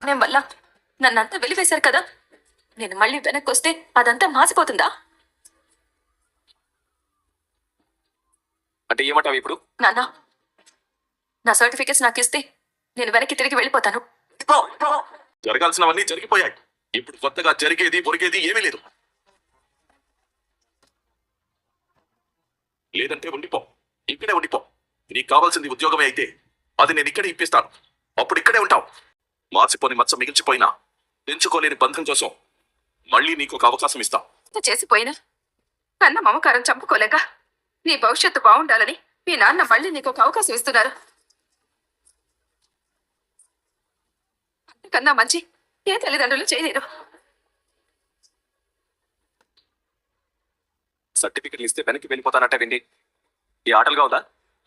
నేను వల్ల నన్నంతా వెలివేశారు కదా, నేను మళ్ళీ వెనక్కి వస్తే అదంతా మాసిపోతుందా? అంటే ఏమంటావు ఇప్పుడు? నాన్న, నా సర్టిఫికెట్స్ నాకు ఇస్తే నేను వెనక్కి తిరిగి వెళ్ళిపోతాను. జరగాల్సినవన్నీ జరిగిపోయాయి. ఇప్పుడు కొత్తగా జరిగేది ఒరిగేది ఏమీ లేదు. లేదంటే ఉండిపో, ఇక్కడే ఉండిపో. నీకు కావాల్సింది ఉద్యోగమే అయితే అది నేను ఇక్కడే ఇప్పిస్తాను. అప్పుడు ఇక్కడే ఉంటావు. మార్చిపోని మచ్చ మిగిల్చిపోయినా తెంచుకోలేని బంధం కోసం మళ్ళీ నీకు ఒక అవకాశం ఇస్తా. చేసిపోయినా అన్న మమకారం చంపుకోలేక నీ భవిష్యత్తు బాగుండాలని మీ నాన్న మళ్ళీ నీకు ఒక అవకాశం ఇస్తున్నారు. అంతకన్నా మంచి ఏ తల్లిదండ్రులు చేయలేరు. సర్టిఫికెట్లు ఇస్తే వెనక్కి వెళ్ళిపోతానంటే విండి ఈ ఆటలుగా ఉందా,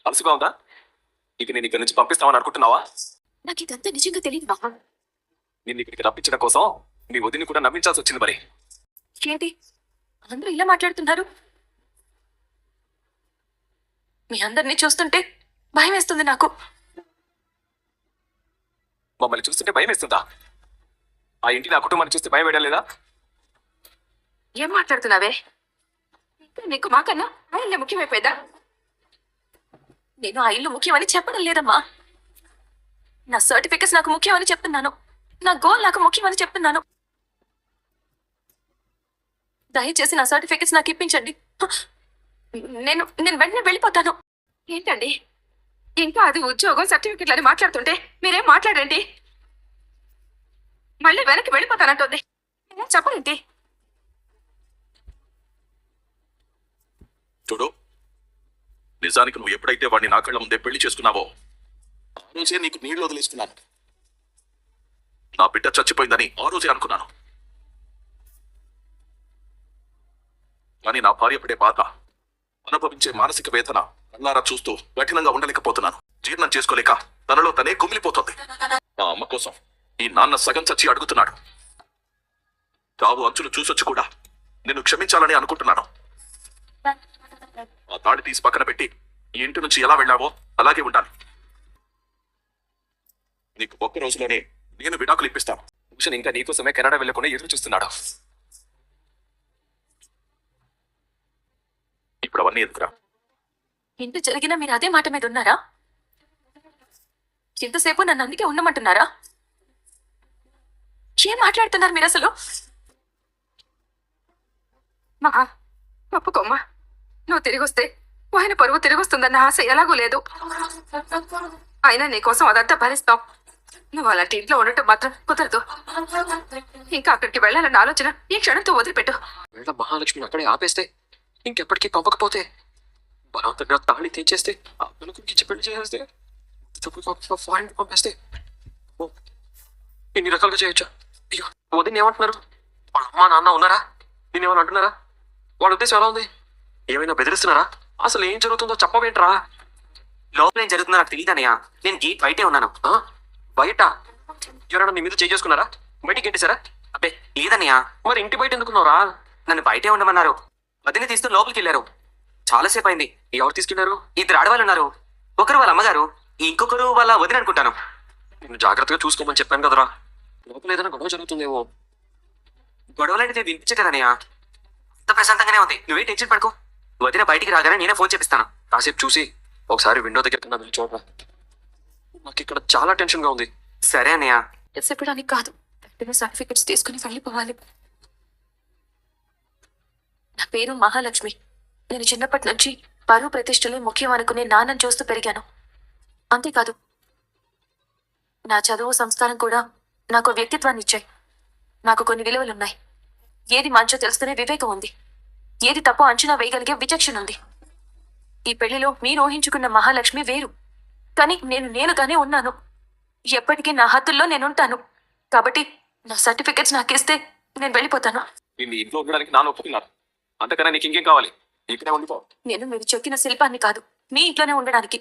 అలసుగా ఉందా? ఇక నేను ఇక్కడి నుంచి పంపిస్తామని అనుకుంటున్నావా? నాకు ఇదంతా నిజంగా తెలియదు బాబా. నిన్ను ఇక్కడికి రప్పించడం కోసం నీ వదిని కూడా నమ్మించాల్సి వచ్చింది. మరి ఏంటి అందరూ ఇలా మాట్లాడుతున్నారు? మీ అందరినీ చూస్తుంటే భయం వేస్తుంది నాకు. మమ్మల్ని చూస్తుంటే భయం వేస్తుందా? ఆ ఇంటి నా కుటుంబాన్ని చూస్తే భయం వేయడం లేదా? ఏం మాట్లాడుతున్నావే? నీకు మాకన్నా ఆ ఇల్లు ముఖ్యమైపోయిందా? నేను ఆ ఇల్లు ముఖ్యమని చెప్పడం లేదమ్మా. నా సర్టిఫికెట్స్ నాకు ముఖ్యమని చెప్తున్నాను. నా గోల్ నాకు ముఖ్యమని చెప్తున్నాను. దయచేసి నా సర్టిఫికెట్స్ నాకు ఇప్పించండి. నేను నేను వెంటనే వెళ్ళిపోతాను. ఏంటండి ఇంకా అది ఉద్యోగం సర్టిఫికెట్లు అని మాట్లాడుతుంటే మీరేం మాట్లాడండి. మళ్ళీ వెనక్కి వెళ్ళిపోతానంటుంది. చెప్పండి. చూడు, నిజానికి నువ్వు ఎప్పుడైతే వాడిని నా కళ్ళ ముందే పెళ్లి చేసుకున్నావో ఆ రోజే నీకు నీళ్లు వదిలేసుకున్నాను. నా బిడ్డ చచ్చిపోయిందని ఆ రోజే అనుకున్నాను. కానీ నా భార్య పడే బాధ, అనుభవించే మానసిక వేదన కళ్ళారా చూస్తూ కఠినంగా ఉండలేకపోతున్నాను. జీర్ణం చేసుకోలేక తనలో తనే కుమిలిపోతుంది. నా అమ్మ కోసం ఈ నాన్న సగం చచ్చి అడుగుతున్నాడు. చావు అంచులు చూసొచ్చి కూడా నిన్ను క్షమించాలని అనుకుంటున్నాను. ఆ తాడి తీసి పక్కన పెట్టి ఈ ఇంటి నుంచి ఎలా వెళ్ళావో అలాగే ఉండాలి. నీకు ఒక్క రోజులోనే నేను విడాకులు ఇప్పిస్తాను. భూషణ్ ఇంకా నీకోసమే కెనడా వెళ్ళకుండా ఎదురు చూస్తున్నాడు. ఇప్పుడు అవన్నీ ఎదుగురా. ఇంత జరిగినా మీరు అదే మాట మీద ఉన్నారా? ఎంతసేపు నన్ను అందుకే ఉండమంటున్నారా? ఏం మాట్లాడుతున్నారు మీరు అసలు? మా ఒప్పుకోమ్మా, నువ్వు తిరిగి వస్తే ఆయన పరువు తిరిగి వస్తుందన్న ఆశ ఎలాగూ లేదు. అయినా నీకోసం అదంతా భరిస్తాం. నువ్వు అలాంటి ఇంట్లో ఉండటం మాత్రం కుదరదు. ఇంకా అక్కడికి వెళ్ళాలన్న ఆలోచన ఈ క్షణంతో వదిలిపెట్టు. వీళ్ళ మహాలక్ష్మిని అక్కడే ఆపేస్తే, ఇంకెప్పటికీ పంపకపోతే, బలవంతంగా తాళి తెంచేస్తే, ఆ వెనుకకి ఇచ్చి పెళ్లి చేసేస్తే, ఫారెన్ పంపేస్తే, ఇన్ని రకాలుగా చేయొచ్చా? అయ్యో, వదిన ఏమంటున్నారు? వాళ్ళ అమ్మా నాన్న ఉన్నారా? నేనేమని అంటున్నారా? వాళ్ళ ఉద్దేశం ఎలా ఉంది? ఏమైనా బెదిరిస్తున్నారా? అసలు ఏం జరుగుతుందో చెప్పవేంట్రా? లోపల ఏం జరుగుతుందో నాకు తెలియదనయ్యా. నేను గేట్ బయటే ఉన్నాను. బయట ఎవరైనా నీ మీద చేసుకున్నారా? బయటికి ఎంటేశారా? అబ్బే లేదన్నయ్యా. మరి ఇంటి బయట ఎందుకున్నారా? నన్ను బయటే ఉండమన్నారు. వదిని తీస్తూ లోపలికి వెళ్ళారు. చాలాసేపు అయింది. ఎవరు తీసుకెళ్లారు? ఇద్దరు ఆడవాళ్ళు ఉన్నారు. ఒకరు వాళ్ళ అమ్మగారు, ఇంకొకరు వాళ్ళ వదిన అనుకుంటాను. నేను జాగ్రత్తగా చూసుకోమని చెప్పాను కదరా. లోపల ఏదైనా గొడవ జరుగుతుందేమో. గొడవలంటే వినిపించట్లేదన్నయ్యా. అంత ప్రశాంతంగానే ఉంది. నువ్వే టెన్షన్ పడుకో. వదిన బయటికి రాగానే నేనే ఫోన్ చేపిస్తాను. కాసేపు చూసి ఒకసారి విండో దగ్గర కన్నా వెళ్ళి చూడరా. నాకు ఇక్కడ చాలా టెన్షన్ గా ఉంది. సరే అన్నయ్య. చెప్పడానికి కాదు, సర్టిఫికెట్స్ తీసుకుని వెళ్ళిపోవాలి. నా పేరు మహాలక్ష్మి. నేను చిన్నప్పటి నుంచి పరువు ప్రతిష్టలే ముఖ్యం అనుకునే నాన్నని చూస్తూ పెరిగాను. అంతేకాదు, నా చదువు సంస్కారం కూడా నాకు వ్యక్తిత్వాన్ని ఇచ్చాయి. నాకు కొన్ని విలువలున్నాయి. ఏది మంచో తెలుసుకునే వివేకం ఉంది. ఏది తప్పో అంచనా వేయగలిగే విచక్షణ ఉంది. ఈ పెళ్లిలో మీరు ఊహించుకున్న మహాలక్ష్మి వేరు, కానీ నేనుగానే ఉన్నాను. ఎప్పటికీ నా హద్దుల్లో నేనుంటాను. కాబట్టి నా సర్టిఫికెట్స్ నాకు ఇస్తే నేను వెళ్ళిపోతాను. నిన్ను ఇంట్లో ఉండడానికి నాన్న ఒప్పుకున్నారు. అంతకన్నా నీకు ఇంకేం కావాలి? ఇక్కడే ఉండిపో. నేను మీరు చెక్కిన శిల్పాన్ని కాదు, మీ ఇంట్లోనే ఉండడానికి.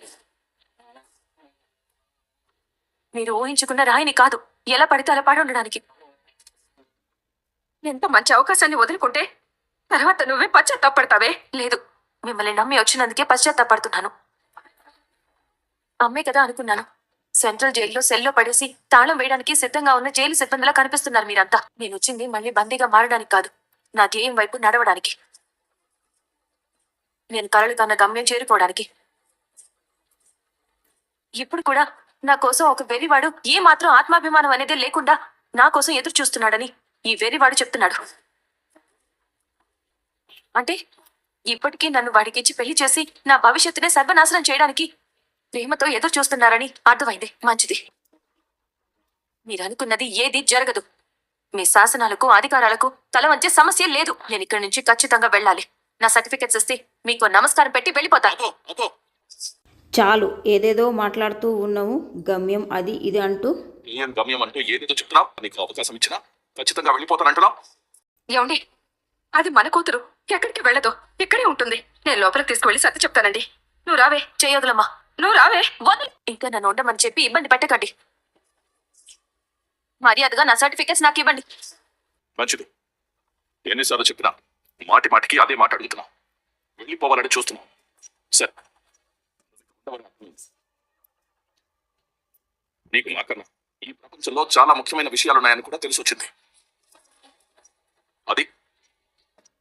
మీరు ఊహించుకున్న రాయిని కాదు, ఎలా పడితే అలా పడి ఉండడానికి. ఎంత మంచి అవకాశాన్ని వదులుకుంటే తర్వాత నువ్వే పశ్చాత్తాపడతావే. లేదు, మిమ్మల్ని నమ్మి వచ్చినందుకే పశ్చాత్తాపడుతున్నాను. అమ్మే కదా అనుకున్నాను. సెంట్రల్ జైల్లో సెల్లో పడేసి తాళం వేయడానికి సిద్ధంగా ఉన్న జైలు సిబ్బందిలా కనిపిస్తున్నారు మీరంతా. నేను వచ్చింది మళ్ళీ బందీగా మారడానికి కాదు, నా ధ్యేయం వైపు నడవడానికి. నేను కలలు కన్న గమ్యం చేరుకోవడానికి. ఇప్పుడు కూడా నా కోసం ఒక వెర్రివాడు ఏ మాత్రం ఆత్మాభిమానం అనేదే లేకుండా నా కోసం ఎదురు చూస్తున్నాడని ఈ వెర్రివాడు చెప్తున్నాడు. అంటే ఇప్పటికీ నన్ను వాడికిచ్చి పెళ్లి చేసి నా భవిష్యత్తునే సర్వనాశనం చేయడానికి ప్రేమతో ఎదురు చూస్తున్నారని అర్థమైంది. మంచిది. మీరనుకున్నది ఏది జరగదు. మీ శాసనాలకు అధికారాలకు తల వంచే సమస్య లేదు. నేను ఇక్కడి నుంచి ఖచ్చితంగా వెళ్ళాలి. నా సర్టిఫికెట్స్ ఇస్తే మీకు నమస్కారం పెట్టి వెళ్ళిపోతాను. అబ్బో అబ్బో, చాలు, ఏదేదో మాట్లాడుతూ ఉన్నావు. గమ్యం అది ఇది అంటూ ఏం గమ్యం అంటూ ఏదేదో చెప్తున్నావు. నీకు అవకాశం ఇచ్చినా ఖచ్చితంగా వెళ్ళిపోతానంటున్నావు. ఏమండి, అది మన కూతురు, ఎక్కడికి వెళ్ళదు, ఇక్కడే ఉంటుంది. నేను లోపలికి తీసుకువెళ్ళి సర్ది చెప్తానండి. నువ్వు రావే. చేయదులమ్మా, నువ్వు రావే. వదలు. ఇంకా నన్ను ఉండమని చెప్పి ఇబ్బంది పెట్టకండి. మర్యాదగా నా సర్టిఫికెట్స్ నాకు ఇవ్వండి. మంచిది. ఎన్నిసార్లు చెప్పినా మాటి మాటికి అదే మాట అడుగుతున్నావు. వెళ్ళిపోవాలని చూస్తున్నావు. సరే, నీకు నాకన్నా ఈ ప్రపంచంలో చాలా ముఖ్యమైన విషయాలున్నాయని కూడా తెలిసి వచ్చింది. అది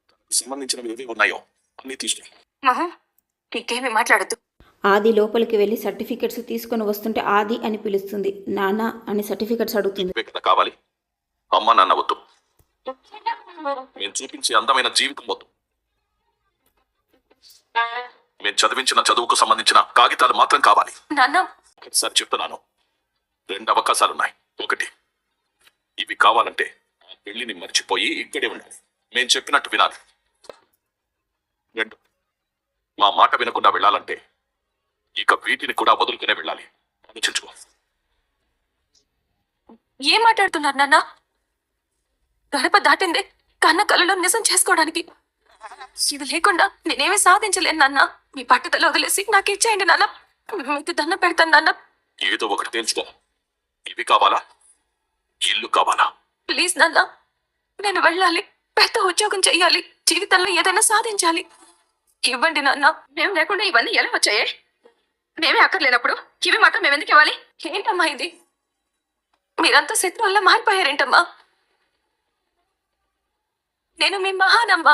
తనకు సంబంధించినవి ఏవి ఉన్నాయో అన్నీ తీసుకుని మహా, ఇంకేమీ మాట్లాడద్దు. ఆది లోపలికి వెళ్ళి సర్టిఫికెట్స్ తీసుకొని వస్తుంటే ఆది అని పిలుస్తుంది. నాన్న అని సర్టిఫికెట్స్ అడుగుతుంది. ఇవే కదా కావాలి. అమ్మ నాన్న వద్దు. మేము చూపించే అందమైన జీవితం వద్దు. మేము చదివించిన చదువుకు సంబంధించిన కాగితాలు మాత్రం కావాలి. నాన్న, ఒకసారి చెప్తున్నాను, 2 అవకాశాలున్నాయి. ఒకటి, ఇవి కావాలంటే ఆ పెళ్లిని మర్చిపోయి ఇక్కడే ఉండాలి. మేము చెప్పినట్టు వినాలి. 2, మా మాట వినకుండా వెళ్ళాలంటే ఇక వీటిని కూడా వదులుకునే వెళ్ళాలి. ఆలోచించుకో. ఏం మాట్లాడుతున్నారు నాన్న? గడప దాటిందే కన్న కలలో నిజం చేసుకోవడానికి. ఇది లేకుండా నేనేమీ సాధించలేను నాన్న. మీ పట్టుదల వదిలేసి నాకు ఇచ్చేయండి నాన్న. మీకు దండం పెడతాను నాన్న. ఏదో ఒకటి తెలుసుకో. ఇవి కావాలా, ఇల్లు కావాలా? ప్లీజ్ నాన్న, నేను వెళ్ళాలి. పెద్ద ఉద్యోగం చెయ్యాలి. జీవితంలో ఏదైనా సాధించాలి. ఇవ్వండి నాన్న. మేము లేకుండా ఇవన్నీ ఎలా వచ్చాయే? మేమే అక్కర్లేనప్పుడు ఇవి మాత్రం మేమెందుకు ఇవ్వాలి? ఏంటమ్మా ఇది? మీరంతా శత్రువుల్లా మారిపోయారేంటమ్మా? నేను మీ మహానమ్మా,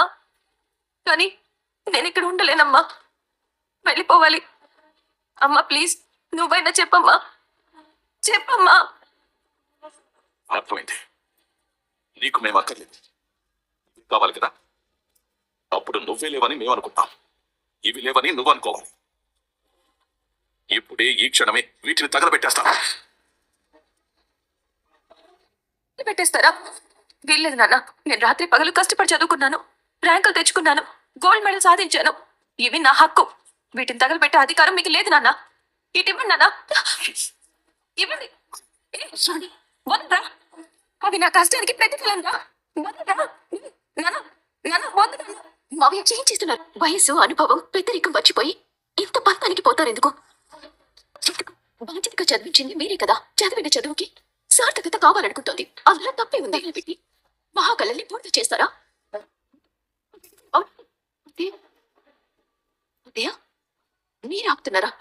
కానీ నేను ఇక్కడ ఉండలేనమ్మా. వెళ్ళిపోవాలి. అమ్మా ప్లీజ్, నువ్వైనా చెప్పమ్మా, చెప్పమ్మా. అర్థమైంది. నీకు మేము అక్కర్లేదు. ఇవి కావాలి కదా, అప్పుడు నువ్వే లేవని మేము అనుకుంటాం. ఇవి లేవని నువ్వు అనుకోవాలి. ఇప్పుడే ఈ క్షణమే వీటిని తగలబెట్టేస్తాను. పెట్టేస్తారా? వీల్లేదు నాన్న. నేను రాత్రి పగలు కష్టపడి చదువుకున్నాను, ర్యాంకులు తెచ్చుకున్నాను, గోల్డ్ మెడల్ సాధించాను. ఇవి నా హక్కు. వీటిని తగలబెట్టే అధికారం మీకు లేదు నాన్న. ఇటు ఇవ్వండి నాన్న, ఇవ్వండి. వదలరా, అవి నా కష్టానికి ప్రతిఫలం రా. వదలరా నాన్న, నాన్న వదలరా. మావయ్య ఏం చేస్తున్నారు? వయసు, అనుభవం, పెద్దరికం వచ్చిపోయి ఇంత పంతానికి పోతారు ఎందుకు? బాధ్యతగా చదివించింది మీరే కదా. చదివిన చదువుకి సార్థకత కావాలనుకుంటోంది. అందులో తప్పే ఉంది. పెట్టి మహాకళల్ని పూర్తి చేస్తారా? అదేయా, మీరు ఆపుతున్నారా?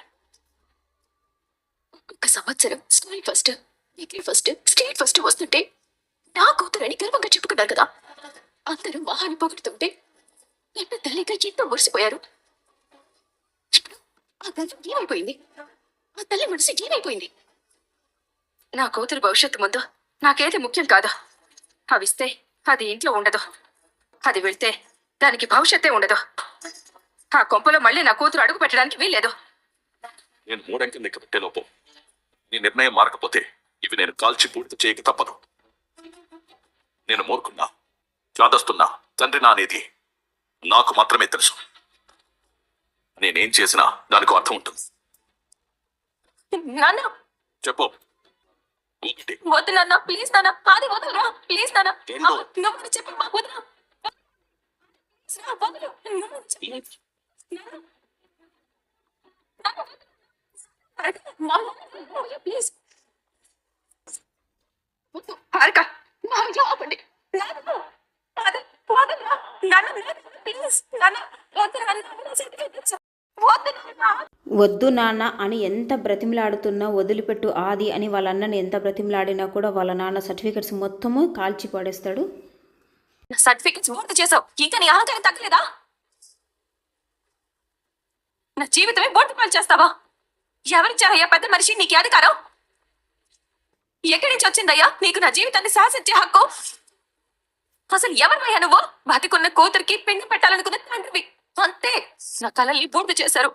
ఒక్కొక్క సంవత్సరం school first, degree first, state first వస్తుంటే నా కూతురని గర్వంగా చెప్పుకున్నారు కదా. అందరూ మహాని పొగుడుతుంటే ఎన్న తల్లిగా ఎంతో మురిసిపోయారు. ఇప్పుడు ఆ గర్వం ఏమైపోయింది? ఆ తల్లి మనసు ఏమైపోయింది? నా కూతురు భవిష్యత్తు ముందు నాకేది ముఖ్యం కాదు. అవిస్తే అది ఇంట్లో ఉండదు, అది వెళ్తే దానికి భవిష్యత్తే ఉండదు. ఆ కొంపలో మళ్ళీ నా కూతురు అడుగు పెట్టడానికి వీల్లేదు. నేను 3 అంకెలు లెక్క పెట్టే లోపు నీ నిర్ణయం మారకపోతే ఇవి నేను కాల్చి పూర్తి చేయక తప్పదు. నేను మూర్ఖున్నా, చాదస్తున్నా, తండ్రినా అనేది నాకు మాత్రమే తెలుసు. నేనేం చేసినా దానికి అర్థం ఉంటుంది. నాన్న చెప్పు. 1, వద్దు నాన్న, ప్లీజ్ నాన్న. అది వదలరా, ప్లీజ్ నాన్న. 2, నువ్వు చెప్పమ్మా, వదరా. వదలు, నువ్వు చెప్పు. ప్లీజ్ హారిక, ఆపండి. వద్దు నాన్న అని ఎంత బ్రతిమలాడుతున్నా వదిలిపెట్టు ఆది అని వాళ్ళ అన్నని ఎంత బ్రతిమలాడినా కూడా వాళ్ళ నాన్న సర్టిఫికెట్స్ మొత్తము కాల్చి పడేస్తాడు. నా సర్టిఫికెట్స్ పూర్తి చేసావు, ఇంకా నీ అహంకారం తగ్గలేదా? నా జీవితమే బోర్డు పాలు చేస్తావా? ఎవరిచ్చారయ్యా పెద్ద మనిషి నీకు ఈ అధికారం? ఎక్కడి నుంచి వచ్చిందయ్యా నీకు నా జీవితాన్ని శాసించే హక్కు? అసలు ఎవరివయ్యా నువ్వు? బతికున్న కూతురికి పిండి పెట్టాలనుకున్న తండ్రివి అంతే. నా కలల్ని పూర్తి చేశారు,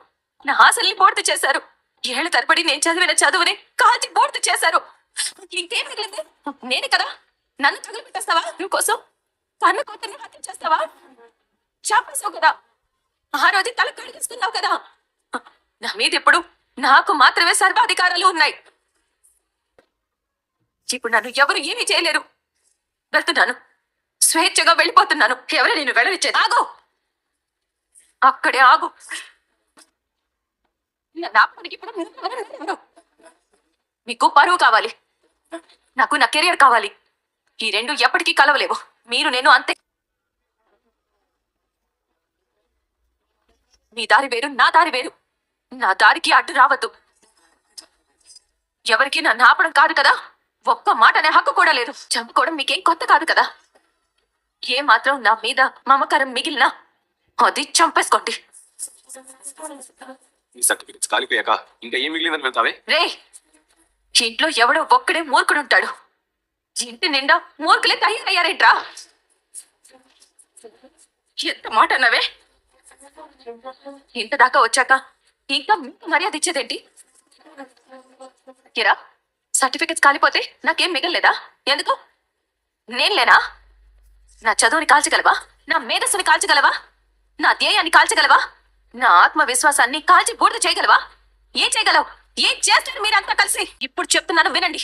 నా ఆశల్ని పూర్తి చేశారు. ఏళ్ల తరబడి నేను చదివిన చదువుని కాల్చి పూర్తి చేశారు. ఇంకేం మిగిలింది? నేనే కదా. నన్ను తగులుపెట్టేస్తావా నువ్వు కోసం? కన్న కూతుర్ని హత్య చేస్తావా? చాపేసావు కదా. ఆ రోజు తల కడిగిస్తున్నావు కదా. నా మీద ఇప్పుడు నాకు మాత్రమే సర్వాధికారాలు ఉన్నాయి. ఇప్పుడు నన్ను ఎవరు ఏమీ చేయలేరు. వెళ్తున్నాను, స్వేచ్ఛగా వెళ్ళిపోతున్నాను. ఎవరు నేను వెళ్ళనిచ్చేది? ఆగు, అక్కడే ఆగు. నన్ను ఆపడానికి ఇప్పుడు నువ్వెవరు? మీకు పరువు కావాలి, నాకు నా కెరియర్ కావాలి. ఈ రెండు ఎప్పటికీ కలవలేవు. మీరు నేను అంతే. మీ దారి వేరు, నా దారి వేరు. నా దారికి అడ్డు రావద్దు. ఎవరికి నన్ను ఆపడం కాదు కదా. ఒక్క మాట అనే హక్కు కూడా లేదు. చంపుకోవడం మీకేం కొత్త కాదు కదా. ఏ మాత్రం నా మీద మమకారం మిగిలినా అది చంపేసుకోండి. ఈ సర్టిఫికెట్స్ కాలిపోయాక ఇంకా ఏం మిగిలిందని వెళ్తావే? రే, ఇంట్లో ఎవడో ఒక్కడే మూర్ఖుడుంటాడు. ఇంటి నిండా మూర్ఖులే తయారయ్యారేంట్రా? ఎంత మాట అన్నవే? ఇంత దాకా వచ్చాక ఇంకా మీకు మర్యాద ఇచ్చేదేంటి? కిరా, సర్టిఫికెట్స్ కాలిపోతే నాకేం మిగలలేదా? ఎందుకు? నేను లేనా? నా చదువుని కాల్చగలవా? నా మేధస్సుని కాల్చగలవా? నా ధ్యేయాన్ని కాల్చగలవా? నా ఆత్మవిశ్వాసాన్ని కాల్చి బూడిద చేయగలవా? ఏం చేయగలవు? ఏం చేస్తారు మీరంతా కలిసి? ఇప్పుడు చెప్తున్నాను వినండి.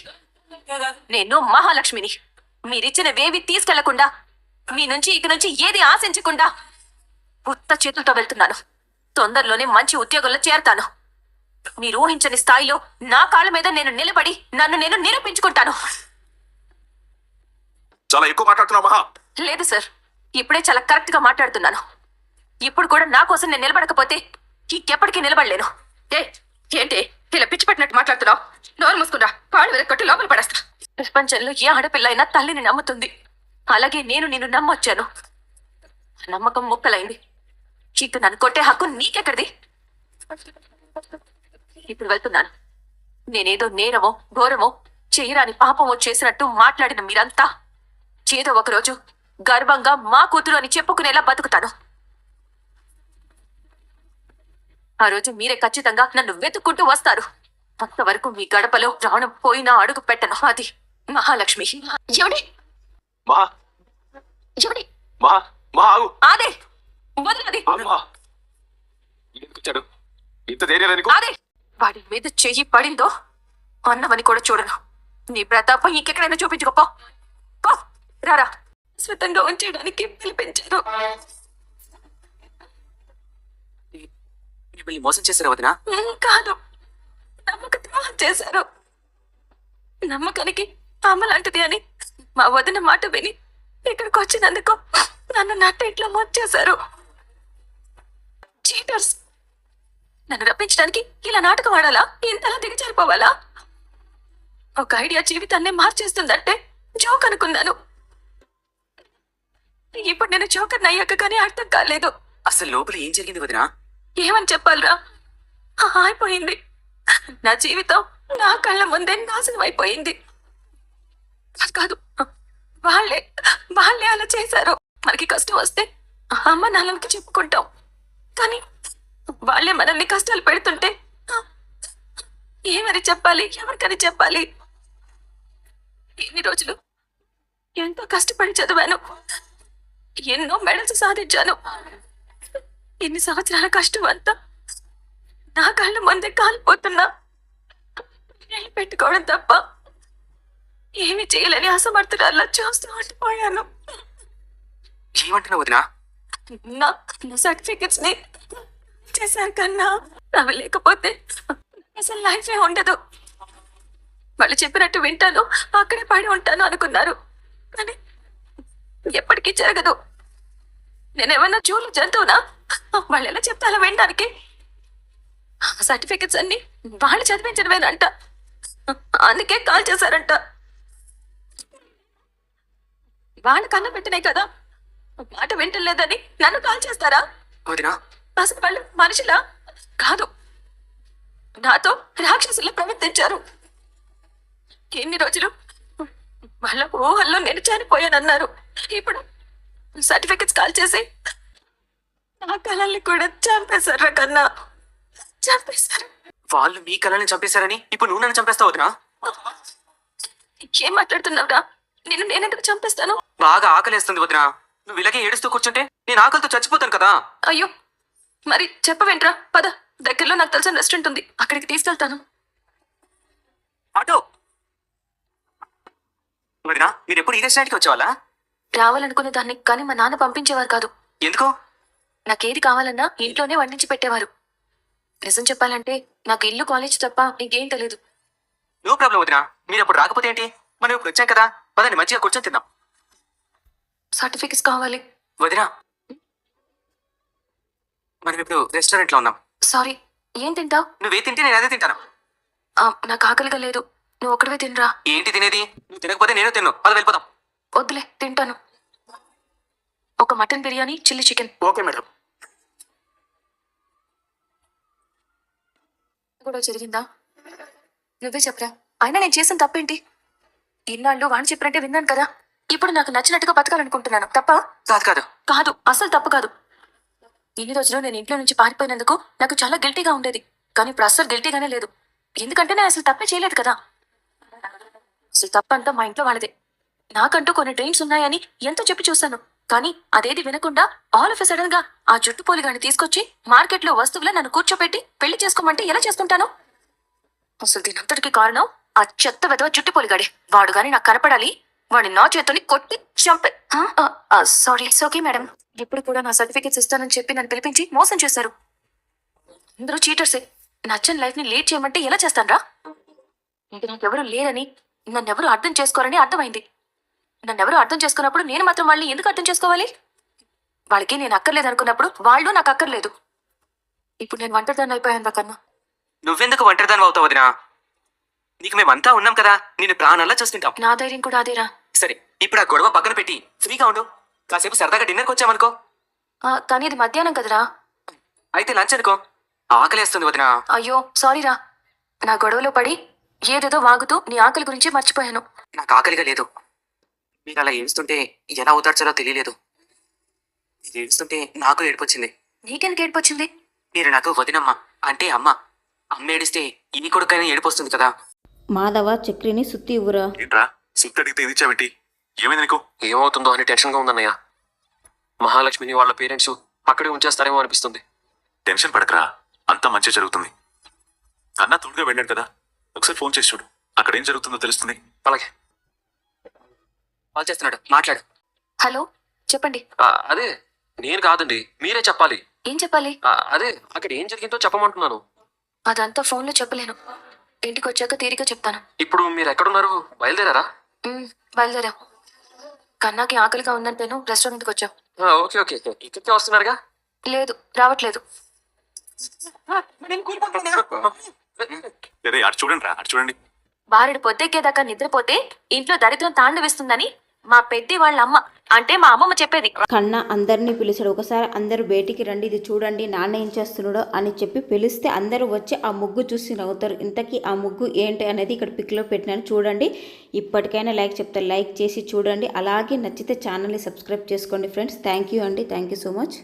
నేను మహాలక్ష్మిని. మీరిచ్చినవేవి తీసుకెళ్లకుండా, మీ నుంచి ఇక నుంచి ఏది ఆశించకుండా ఉత్త చేతులతో వెళ్తున్నాను. తొందరలోనే మంచి ఉద్యోగంలో చేరతాను. మీరు ఊహించని స్థాయిలో నా కాళ్ళ మీద నేను నిలబడి నన్ను నేను నిరూపించుకుంటాను. చాలా ఎక్కువ మాట్లాడుతున్నావు మహా. లేదు సార్, ఇప్పుడే చాలా కరెక్ట్ గా మాట్లాడుతున్నాను. ఇప్పుడు కూడా నా కోసం నేను నిలబడకపోతే ఇంకెప్పటికీ నిలబడలేను. ఏంటి ఇలా పిచ్చి పెట్టినట్టు మాట్లాడుతున్నావు? నోరు మూసుకురా, పాడు వెరకొట్టి లోపల పడేస్తా. ప్రపంచంలో ఏ ఆడపిల్ల అయినా తల్లిని నమ్ముతుంది. అలాగే నేను నిన్ను నమ్మొచ్చాను. నమ్మకం ముక్కలైంది. ఇక నన్ను కొట్టే హక్కు నీకెక్కడిది? ఇప్పుడు వెళ్తున్నాను. నేనేదో నేరమో ఘోరమో చేయరాని పాపమో చేసినట్టు మాట్లాడిన మీరంతా ఏదో ఒకరోజు గర్వంగా మా కూతురు అని చెప్పుకునేలా బతుకుతాను. ఆ రోజు మీరే ఖచ్చితంగా నన్ను వెతుక్కుంటూ వస్తారు. అంతవరకు మీ గడపలో ప్రాణం పోయినా అడుగు పెట్టను. అది మహాలక్ష్మి. ఎవడి మహా ఎవడి మహా మహా ఆగు. ఆదే వదలది. ఆగు మహా. ఎందుకు వచ్చాడు? ఇంత ధైర్యం నీకు? ఆదే వాడి మీద చెయ్యి పడిందో అన్నవని కూడా చూడను. నీ ప్రతాపం ఇంకెక్కడైనా చూపించుకోపో. పో, రారా. స్వతంగా ఉంచడానికి పిలిపించారు. మిమ్మల్ని మోసం చేశారా వదినా? కాదు, నమ్మక ద్రోహం చేశారు. నమ్మకానికి అమ్మ లాంటిది అని మా వదిన మాట విని ఇక్కడికి వచ్చినందుకు నన్ను నట్టేట్లో మోచేశారు. చీటర్స్. నన్ను రప్పించడానికి ఇలా నాటకం ఆడాలా? ఇంతలా దిగజారిపోవాలా? ఒక ఐడియా జీవితాన్ని మార్చేస్తుందంటే జోక్ అనుకున్నాను. ఇప్పుడు నేను జోకర్ అయ్యాక కానీ అర్థం కాలేదు. అసలు లోపల ఏం జరిగింది వదినా? ఏమని చెప్పాలరా? అయిపోయింది. నా జీవితం నా కళ్ళ ముందే నాశనం అయిపోయింది. కాదు, వాళ్ళే అలా చేశారు. మనకి కష్టం వస్తే అమ్మ నాన్నకి చెప్పుకుంటాం, కానీ వాళ్ళే మనల్ని కష్టాలు పెడుతుంటే ఏమని చెప్పాలి? ఎవరికని చెప్పాలి? ఎన్ని రోజులు ఎంతో కష్టపడి చదివాను, ఎన్నో మెడల్స్ సాధించాను. ఎన్ని సంవత్సరాల కష్టం అంతా నా కళ్ళ ముందే కాలిపోతున్నా పెట్టుకోవడం తప్ప ఏమి చేయలేని అసమర్థురాల్లా చూస్తూ ఉండిపోయాను. ఏమంటున్నావు వదినా? నా సర్టిఫికెట్స్ ని చేశారు కన్నా అవి లేకపోతే అసలు లైఫే ఉండదు. వాళ్ళు చెప్పినట్టు వింటాను, అక్కడే పడి ఉంటాను అనుకున్నారు, కానీ ఎప్పటికీ జరగదు. నేనేమన్నా జూలు జంతువునా? వాళ్ళు ఎలా చెప్తా అలా వినడానికి? సర్టిఫికెట్స్ అన్ని వాళ్ళు చదివించడమేనంట. అందుకే కాల్ చేశారంట. వాళ్ళ కన్న పెట్టినాయి కదా, మాట వింటలేదని నన్ను కాల్ చేస్తారా? వదినా అసలు వాళ్ళు మనుషులా కాదు, నాతో రాక్షసులు ప్రవర్తించారు. ఎన్ని రోజులు వాళ్ళ ఊహల్లో నేను చనిపోయానన్నారు. ఇప్పుడు సర్టిఫికెట్స్ కాల్ చేసి నా కళల్ని కూడా చంపేశారు కన్నా, చంపేశారు. వాళ్ళు మీ కళని చంపేశారని ఇప్పుడు నువ్వు నన్ను చంపేస్తావు వదినా? ఏం మాట్లాడుతున్నావురా? నేనెందుకు చంపేస్తాను? బాగా ఆకలేస్తుంది వదినా. నువ్వు ఇలాగే ఏడుస్తూ కూర్చుంటే నేను ఆకలితో చచ్చిపోతాను కదా. అయ్యో, మరి చెప్పవేంట్రా? పద, దగ్గరలో నాకు తెలిసిన రెస్టారెంట్ ఉంది, అక్కడికి తీసుకెళ్తాను. ఆటో వదినా, మీరు ఎప్పుడు ఈ రెస్టారెంట్కి వచ్చేవాళ్ళా? రావాలనుకునే దాన్ని, కానీ మా నాన్న పంపించేవారు కాదు. ఎందుకు? నాకేది కావాలన్నా ఇంట్లోనే వండించి పెట్టేవారు. నిజం చెప్పాలంటే నాకు ఇల్లు, కాలేజ్ తప్ప ఇంకేం తెలియదు. నో ప్రాబ్లం వదినా, మీరు అప్పుడు రాకపోతే ఏంటి? మనం ఇప్పుడు వచ్చాం కదా, పదండి మంచిగా కూర్చొని తిందాం. సర్టిఫికెట్స్ కావాలి. వదినా, మనం ఇప్పుడు రెస్టారెంట్లో ఉన్నాం. సారీ, ఏం తింటావు? నువ్వే తింటే నేను అదే తింటాను. నాకు ఆకలిగా లేదు, నువ్వు ఒక్కడివే తినరా. ఏంటి తినేది? నువ్వు తినకపోతే నేను తిన్ను. పద వెళ్ళిపోదాం. వద్దులే, తింటాను. ఒక mutton biryani, chilli chicken. Okay madam. కూడా జరిగిందా? నువ్వే చెప్పరా. అయినా నేను చేసిన తప్పేంటి? ఇన్నాళ్ళు వాణ్ణి చెప్పినట్టే విన్నాను కదా. ఇప్పుడు నాకు నచ్చినట్టుగా బతకాలనుకుంటున్నాను. తప్ప కాదు కాదు కాదు, అసలు తప్పు కాదు. ఇన్ని రోజులు నేను ఇంట్లో నుంచి పారిపోయినందుకు నాకు చాలా గిల్టీగా ఉండేది, కానీ ఇప్పుడు అస్సలు గిల్టీగానే లేదు. ఎందుకంటే నేను అసలు తప్పే చేయలేదు కదా. అసలు తప్పంతా మా ఇంట్లో వాళ్ళదే. నాకంటూ కొన్ని డ్రీమ్స్ ఉన్నాయని ఎంతో చెప్పి చూశాను, కానీ అదేది వినకుండా ఆల్ ఆఫ్ సడన్ గా ఆ జుట్టుపోలిగాని తీసుకొచ్చి మార్కెట్లో వస్తువులా నన్ను కూర్చోపెట్టి పెళ్లి చేసుకోమంటే ఎలా చేసుకుంటాను? అసలు దీనంతటికి కారణం ఆ చెత్త వెదవ జుట్టుపోలిగాడే. వాడు గాని నాకు కనపడాలి, వాడిని నా చేతుని కొట్టి చంపే. Sorry, okay madam. ఇప్పుడు కూడా నా సర్టిఫికెట్స్ ఇస్తానని చెప్పి నన్ను పిలిపించి మోసం చేశారు. అందరూ చీటర్సే. నచ్చని లైఫ్ ని లీడ్ చేయమంటే ఎలా చేస్తానరా? ఇంక నాకెవరూ లేరని, నన్నెవరూ అర్థం చేసుకోరని అర్థమైంది. నన్నెవరూ అర్థం చేసుకున్నప్పుడు నేను మాత్రం వాళ్ళని ఎందుకు అర్థం చేసుకోవాలి? వాళ్ళకి నేను అక్కర్లేదు అనుకున్నప్పుడు వాళ్ళు నాకు అక్కర్లేదు. ఇప్పుడు నేను ఒంటరిదాన్ని అయిపోయాను కన్నా. నువ్వెందుకు ఒంటరిదాని అవుతావు వదినా? నీకు మేమంతా ఉన్నాం కదా, నేను ప్రాణాల్లో చూసుకుంటాం. నా ధైర్యం కూడా అదేరా. సరే, ఇప్పుడు ఆ గొడవ పక్కన పెట్టి ఫ్రీగా ఉండు. కాసేపు సరదాగా డిన్నర్కి వచ్చామనుకో. కానీ ఇది మధ్యాహ్నం కదరా. అయితే లంచ్ అనుకో. ఆకలేస్తుంది వదినా. అయ్యో సారీరా, నా గొడవలో పడి ఏదేదో వాగుతూ నీ ఆకలి గురించి మర్చిపోయాను. నాకు ఆకలిగా లేదు. మీరు అలా ఏడుస్తుంటే ఎలా అవుతాడ్చాలో తెలియలేదు. మీరు ఏడుస్తుంటే నాకు ఏడుపొచ్చింది. నీకెందుకు ఏడుపొచ్చింది? మీరు నాకు వదినమ్మ అంటే అమ్మ. అమ్మ ఏడిస్తే ఈ కొడుకైనా ఏడుపొస్తుంది కదా. మాధవ చక్రిని సుత్తి ఇవ్వురా. ఏంట్రా సుత్తి అడిగితే ఇది ఇచ్చావేంటి? ఏమైంది నీకు? ఏమవుతుందో అని టెన్షన్గా ఉందన్నయ్య. మహాలక్ష్మిని వాళ్ళ పేరెంట్స్ అక్కడే ఉంచేస్తారేమో అనిపిస్తుంది. టెన్షన్ పడకరా, అంతా మంచి జరుగుతుంది. అన్న తోడుగా వెళ్ళాడు కదా, ఒకసారి ఫోన్ చేసి చూడు, అక్కడ ఏం జరుగుతుందో తెలుస్తుంది. అలాగే. కాల్ చేస్తున్నాడు, మాట్లాడు. హలో, చెప్పండి. అదే నేను కాదండి, మీరే చెప్పాలి. ఏం చెప్పాలి? అదే అక్కడ ఏం జరిగిందో చెప్పమంటున్నాను. అదంతా ఫోన్లో చెప్పలేను, ఇంటికి వచ్చాక తీరిక చెప్తాను. ఇప్పుడు మీరు ఎక్కడున్నారు? బయలుదేరారా? బయలుదేరా. కన్నాకి ఆకలిగా ఉందంటేను రెస్టారెంట్కి వచ్చావు. ఓకే ఓకే, ఇక్కడికే వస్తున్నారుగా. లేదు, రావట్లేదు. అదే అటు చూడండి రా, అటు చూడండి. బారెడు పొద్దెక్కేదాకా నిద్రపోతే ఇంట్లో దరిద్రం తాండవిస్తుందని మా పెద్ది వాళ్ళ అమ్మ అంటే మా అమ్మమ్మ చెప్పేది. కన్నా అందరినీ పిలిచాడు. ఒకసారి అందరూ బయటికి రండి, ఇది చూడండి నాన్న ఏం చేస్తున్నాడో అని చెప్పి పిలిస్తే అందరూ వచ్చి ఆ ముగ్గు చూసి నవ్వుతారు. ఇంతకీ ఆ ముగ్గు ఏంటి అనేది ఇక్కడ పిక్లో పెట్టినాను చూడండి. ఇప్పటికైనా లైక్ చెప్తారు, లైక్ చేసి చూడండి. అలాగే నచ్చితే ఛానల్ని సబ్స్క్రైబ్ చేసుకోండి ఫ్రెండ్స్. థ్యాంక్ యూ అండి, థ్యాంక్ యూ సో మచ్.